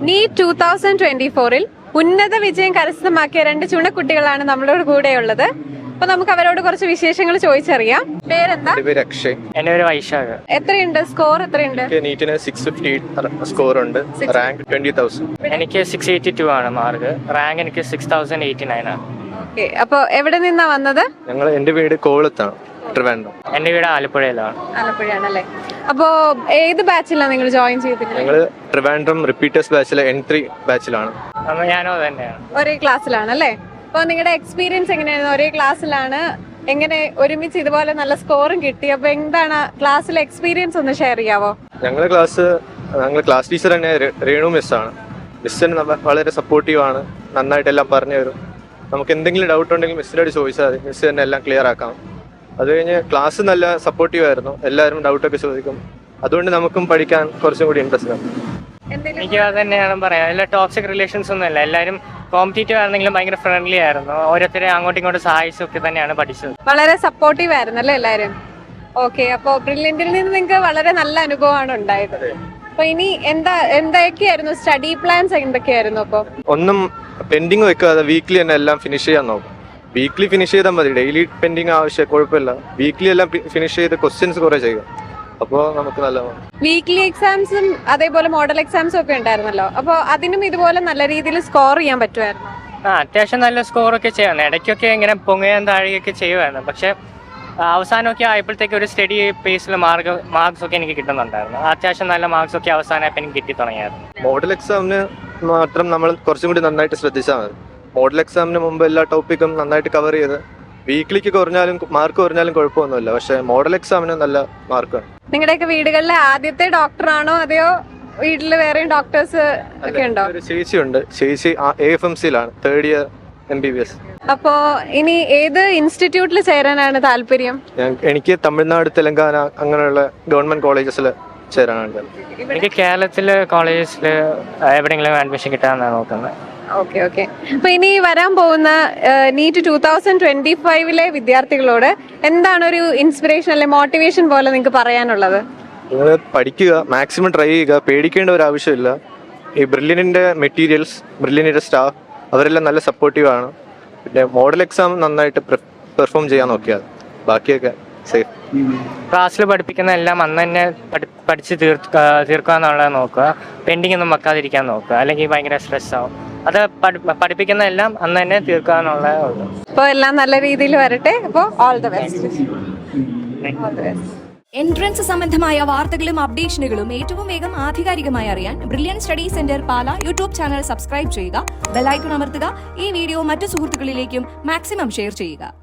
NEET 2024-ൽ ഉന്നത വിജയം കരസ്ഥമാക്കിയ 2 ചുണക്കുട്ടികളാണ് നമ്മളോട് കൂടെയുള്ളത്. അപ്പൊ നമുക്ക് അവരോട് കുറച്ച് വിശേഷങ്ങൾ ചോദിച്ചറിയാം. പേരെന്താ? അക്ഷയ്. എന്റെ പേര് വൈശാഖ്. എത്രയുണ്ട് സ്കോർ? എത്രയുണ്ട്? നീറ്റിന് 650 സ്കോർ ഉണ്ട്. റാങ്ക് 20,000. എനിക്ക് 682 ആണ് മാർക്ക്. റാങ്ക് എനിക്ക് 6089 ആണ്. ഓക്കെ, അപ്പൊ എവിടെ നിന്നാ വന്നത്? എന്റെ വീട് കോവളത്താണ്, ട്രിവാൻഡ്രം. എന്റെ വീട് ആലപ്പുഴയിലാണ്. ആലപ്പുഴയാണല്ലേ. അപ്പോ ഏത് ബാച്ചിലാണ് നിങ്ങൾ ജോയിൻ ചെയ്തിട്ടുള്ളത്? ഞങ്ങള് ട്രിവാൻഡ്രം റിപ്പീറ്റേഴ്സ് ബാച്ചിലെ N3 ബാച്ചിലാണ്. ഞാനോ തന്നെയാണ്. ഒരേ ക്ലാസ്സിലാണല്ലേ. അപ്പൊ നിങ്ങളുടെ എക്സ്പീരിയൻസ് എങ്ങനെയായിരുന്നു? ഒരേ ക്ലാസ്സിലാണ്, എങ്ങനെ ഒരുമിച്ച് ഇതുപോലെ നല്ല സ്കോറും കിട്ടി? അപ്പൊ എന്താണ് ക്ലാസ്സിലെ എക്സ്പീരിയൻസ് ഒന്ന് ഷെയർ ചെയ്യാവോ? ഞങ്ങളുടെ ക്ലാസ് ടീച്ചർ തന്നെ രേണു മിസ്സാണ്. മിസ്സിന് വളരെ സപ്പോർട്ടീവ് ആണ്, നന്നായിട്ട് എല്ലാം പറഞ്ഞു തരും. നമുക്ക് എന്തെങ്കിലും ഡൗട്ട് ഉണ്ടെങ്കിൽ മിസ്സിനോട് ചോദിച്ചാൽ മതി, മിസ് തന്നെ എല്ലാം ക്ലിയർ ആക്കാം. അത് കഴിഞ്ഞ് ക്ലാസ് നല്ല സപ്പോർട്ടീവ് ആയിരുന്നു, എല്ലാവരും ഡൗട്ടൊക്കെ ചോദിക്കും. അതുകൊണ്ട് നമുക്കും പഠിക്കാൻ കുറച്ചും കൂടി ഇൻട്രസ്റ്റ് ആണ്. എനിക്ക് അത് തന്നെയാണ് പറയാം. എല്ലാ ടോക്സിക് റിലേഷൻസ് ഒന്നും അല്ല, എല്ലാവരും കോമ്പറ്റീറ്റീവ് ആയിരുന്നെങ്കിലും ഭയങ്കര ഫ്രണ്ട്ലി ആയിരുന്നു. ഓരോരുത്തരെ അങ്ങോട്ടും ഇങ്ങോട്ടും സഹായിച്ചൊക്കെ തന്നെയാണ് പഠിച്ചത്. വളരെ സപ്പോർട്ടീവ് ആയിരുന്നു അല്ലേ എല്ലാവരും? ഓക്കെ, അപ്പൊ ബ്രില്യന്റിൽ നിന്ന് നിങ്ങൾക്ക് വളരെ നല്ല അനുഭവമാണ് ഉണ്ടായത്. അപ്പൊ ഇനി എന്തൊക്കെയായിരുന്നു സ്റ്റഡി പ്ലാൻസ്? എന്തൊക്കെയായിരുന്നു? അപ്പൊ ഒന്നും പെൻഡിങ് വെക്കാതെ വീക്ക്ലി തന്നെ എല്ലാം ഫിനിഷ് ചെയ്യാൻ നോക്കും. വീക്ക്ലി ഫിനിഷ് ചെയ്താൽ മതി, ഡെയിലി പെൻഡിങ് ആവശ്യം കുഴപ്പമില്ല. വീക്ക്ലി എല്ലാം ഫിനിഷ് ചെയ്ത് ക്വസ്റ്റ്യൻസ് കുറെ ചെയ്യുക, അപ്പോൾ നമുക്ക് നല്ലതാണ്. വീക്ക്ലി എക്സാംസും അതേപോലെ മോഡൽ എക്സാംസും ഒക്കെ ഉണ്ടായിരുന്നല്ലോ, അപ്പൊ അതിനും ഇതുപോലെ നല്ല രീതിയിൽ സ്കോർ ചെയ്യാൻ പറ്റുമായിരുന്നു? അത്യാവശ്യം നല്ല സ്കോറൊക്കെ ചെയ്യാറുണ്ട്. ഇടയ്ക്കൊക്കെ ഇങ്ങനെ പൊങ്ങുകയും താഴുകയൊക്കെ ചെയ്യുമായിരുന്നു. പക്ഷെ അവസാനമൊക്കെ ആയപ്പോഴത്തേക്ക് ഒരു സ്റ്റഡി പേസിൽ മാർക്സ് ഒക്കെ എനിക്ക് കിട്ടുന്നുണ്ടായിരുന്നു. അത്യാവശ്യം നല്ല മാർക്സ് ഒക്കെ അവസാനമായപ്പോൾ എനിക്ക് കിട്ടി തുടങ്ങിയായിരുന്നു. മോഡൽ എക്സാമിന് മാത്രം നമ്മൾ കുറച്ചും കൂടി നന്നായിട്ട് ശ്രദ്ധിച്ചാൽ മതി. മോഡൽ എക്സാമിന് മുമ്പ് എല്ലാ ടോപ്പിക്കും നന്നായിട്ട് കവർ ചെയ്ത് വീക്ക്ലിക്ക് മാർക്ക് കുറഞ്ഞാലും കുഴപ്പമൊന്നുമില്ല. പക്ഷെ മോഡൽ എക്സാമിന് നല്ല മാർക്കാണ്. നിങ്ങളുടെയൊക്കെ വീടുകളിലെ ആദ്യത്തെ ഡോക്ടറാണോ അതെയോ വീട്ടിൽ വേറെയും ഡോക്ടേഴ്സ് ഒക്കെ ഉണ്ടോ? ഒരു ചേച്ചിയുണ്ട്, ചേച്ചി AFMCയിലാണ്, 3rd ഇയർ MBBS. അപ്പോ ഇനി ഏത് ഇൻസ്റ്റിറ്റ്യൂട്ടിൽ ചേരാനാണ് താല്പര്യം? എനിക്ക് തമിഴ്നാട്, തെലങ്കാന അങ്ങനെയുള്ള ഗവൺമെന്റ് കോളേജസിൽ ചേരാനാണ്. എനിക്ക് കേരളത്തിലെ കോളേജസിൽ എവിടെയെങ്കിലും അഡ്മിഷൻ കിട്ടാമെന്നാണ് നോക്കുന്നത്. Okay okay. അപ്പൊ ഇനി വരാൻ പോകുന്ന നീറ്റ് 2025-ലെ വിദ്യാർത്ഥികളോട് എന്താണ് ഒരു ഇൻസ്പിറേഷൻ അല്ലെ മോട്ടിവേഷൻ പോലെ നിങ്ങൾക്ക് പറയാനുള്ളത്? നിങ്ങൾ പഠിക്കുക, മാക്സിമം ട്രൈ ചെയ്യുക, പേടിക്കേണ്ട ഒരു ആവശ്യമില്ല. ഈ ബ്രില്യന്റിന്റെ മെറ്റീരിയൽസ്, ബ്രില്യന്റിന്റെ സ്റ്റാഫ് അവരെല്ലാം നല്ല സപ്പോർട്ടീവ് ആണ്. പിന്നെ മോഡൽ എക്സാം നന്നായിട്ട് പെർഫോം ചെയ്യാൻ നോക്കിയാൽ ബാക്കിയൊക്കെ സേഫ്. ക്ലാസ്സിൽ പഠിപ്പിക്കുന്ന എല്ലാം അന്ന് തന്നെ പഠിച്ച് തീർക്കുക എന്നുള്ളത് നോക്കുക. പെൻഡിങ് ഒന്നും വെക്കാതിരിക്കാൻ നോക്കുക, അല്ലെങ്കിൽ ഭയങ്കര സ്ട്രെസ് ആവും. അത് പഠിപ്പിക്കുന്ന എല്ലാം അന്ന് തന്നെ തീർക്കുക എന്നുള്ളത് ഉള്ളൂ. അപ്പോൾ എല്ലാം നല്ല രീതിയിൽ വരട്ടെ. അപ്പോൾ ഓൾ ദ ബെസ്റ്റ്. എൻട്രൻസ് സംബന്ധമായ വാർത്തകളും അപ്ഡേഷനുകളും ഏറ്റവും വേഗം ആധികാരികമായി അറിയാൻ ബ്രില്യൻ സ്റ്റഡി സെന്റർ പാല യൂട്യൂബ് ചാനൽ സബ്സ്ക്രൈബ് ചെയ്യുക, ബെൽ ഐക്കൺ അമർത്തുക. ഈ വീഡിയോ മറ്റു സുഹൃത്തുക്കളിലേക്കും മാക്സിമം ഷെയർ ചെയ്യുക.